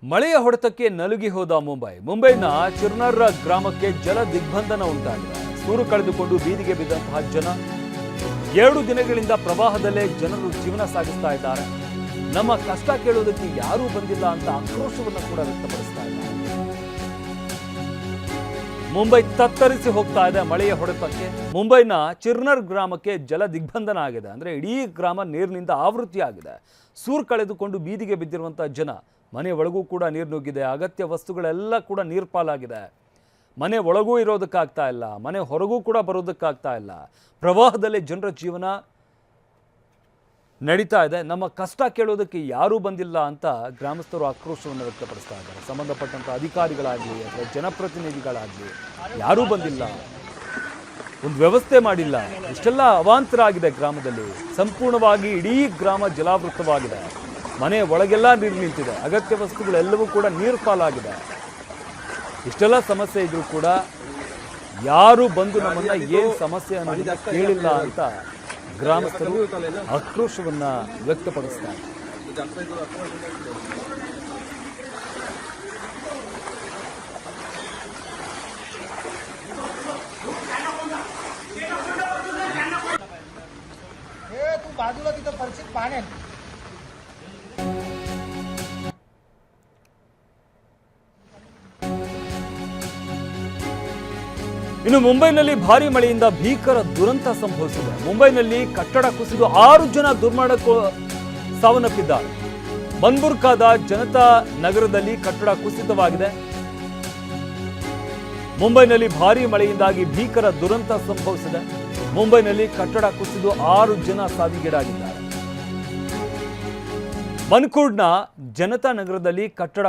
ಮಳೆಯ ಹೊಡೆತಕ್ಕೆ ನಲುಗಿ ಹೋದ ಮುಂಬೈನ ಚಿರ್ನರ್ ಗ್ರಾಮಕ್ಕೆ ಜಲ ದಿಗ್ಬಂಧನ ಉಂಟಾಗಿದೆ. ಸೂರು ಕಳೆದುಕೊಂಡು ಬೀದಿಗೆ ಬಿದ್ದಂತಹ ಜನ 2 ದಿನಗಳಿಂದ ಪ್ರವಾಹದಲ್ಲೇ ಜನರು ಜೀವನ ಸಾಗಿಸ್ತಾ ಇದ್ದಾರೆ. ನಮ್ಮ ಕಷ್ಟ ಕೇಳೋದಕ್ಕೆ ಯಾರೂ ಬಂದಿಲ್ಲ ಅಂತ ಆಕ್ರೋಶವನ್ನು ಕೂಡ ವ್ಯಕ್ತಪಡಿಸ್ತಾ ಇದ್ದಾರೆ. ಮುಂಬೈ ತತ್ತರಿಸಿ ಹೋಗ್ತಾ ಇದೆ ಮಳೆಯ ಹೊಡೆತಕ್ಕೆ. ಮುಂಬೈನ ಚಿರ್ನರ್ ಗ್ರಾಮಕ್ಕೆ ಜಲ ದಿಗ್ಬಂಧನ ಆಗಿದೆ. ಅಂದ್ರೆ ಇಡೀ ಗ್ರಾಮ ನೀರಿನಿಂದ ಆವೃತ್ತಿಯಾಗಿದೆ. ಸೂರು ಕಳೆದುಕೊಂಡು ಬೀದಿಗೆ ಬಿದ್ದಿರುವಂತಹ ಜನ ಮನೆ ಒಳಗೂ ಕೂಡ ನೀರು ನುಗ್ಗಿದೆ. ಅಗತ್ಯ ವಸ್ತುಗಳೆಲ್ಲ ಕೂಡ ನೀರು ಪಾಲಾಗಿದೆ. ಮನೆ ಒಳಗೂ ಇರೋದಕ್ಕಾಗ್ತಾ ಇಲ್ಲ, ಮನೆ ಹೊರಗೂ ಕೂಡ ಬರೋದಕ್ಕಾಗ್ತಾ ಇಲ್ಲ. ಪ್ರವಾಹದಲ್ಲಿ ಜನರ ಜೀವನ ನಡೀತಾ ಇದೆ. ನಮ್ಮ ಕಷ್ಟ ಕೇಳೋದಕ್ಕೆ ಯಾರೂ ಬಂದಿಲ್ಲ ಅಂತ ಗ್ರಾಮಸ್ಥರು ಆಕ್ರೋಶವನ್ನು ವ್ಯಕ್ತಪಡಿಸ್ತಾ ಇದ್ದಾರೆ. ಸಂಬಂಧಪಟ್ಟಂಥ ಅಧಿಕಾರಿಗಳಾಗಲಿ ಅಥವಾ ಜನಪ್ರತಿನಿಧಿಗಳಾಗಲಿ ಯಾರೂ ಬಂದಿಲ್ಲ, ಒಂದು ವ್ಯವಸ್ಥೆ ಮಾಡಿಲ್ಲ. ಇಷ್ಟೆಲ್ಲ ಅವಾಂತರ ಆಗಿದೆ ಗ್ರಾಮದಲ್ಲಿ. ಸಂಪೂರ್ಣವಾಗಿ ಇಡೀ ಗ್ರಾಮ ಜಲಾವೃತವಾಗಿದೆ. ಮನೆ ಒಳಗೆಲ್ಲ ನೀರು ನಿಂತಿದೆ. ಅಗತ್ಯ ವಸ್ತುಗಳೆಲ್ಲವೂ ಕೂಡ ನೀರು ಪಾಲಾಗಿದೆ. ಇಷ್ಟೆಲ್ಲ ಸಮಸ್ಯೆ ಇದ್ರೂ ಕೂಡ ಯಾರು ಬಂದು ನಮ್ಮನ್ನ ಏನು ಸಮಸ್ಯೆ ಅನ್ನೋದನ್ನ ಕೇಳಿಲ್ಲ ಅಂತ ಗ್ರಾಮಸ್ಥರು ಆಕ್ರೋಶವನ್ನ ವ್ಯಕ್ತಪಡಿಸ್ತಾರೆ. बाजूला तिथं परिचित पाणी ಇನ್ನು ಮುಂಬೈನಲ್ಲಿ ಭಾರಿ ಮಳೆಯಿಂದ ಭೀಕರ ದುರಂತ ಸಂಭವಿಸಿದೆ. ಮುಂಬೈನಲ್ಲಿ ಕಟ್ಟಡ ಕುಸಿದು 6 ಜನ ದುರ್ಮರಣಕ್ಕೂ ಸಾವನ್ನಪ್ಪಿದ್ದಾರೆ. ಬನ್ಬುರ್ಕಾದ ಜನತಾ ನಗರದಲ್ಲಿ ಕಟ್ಟಡ ಕುಸಿತವಾಗಿದೆ. ಮುಂಬೈನಲ್ಲಿ ಭಾರಿ ಮಳೆಯಿಂದಾಗಿ ಭೀಕರ ದುರಂತ ಸಂಭವಿಸಿದೆ. ಮುಂಬೈನಲ್ಲಿ ಕಟ್ಟಡ ಕುಸಿದು 6 ಜನ ಸಾವಿಗೀಡಾಗಿದ್ದಾರೆ. ಮನ್ಕೂಡ್ನ ಜನತಾ ನಗರದಲ್ಲಿ ಕಟ್ಟಡ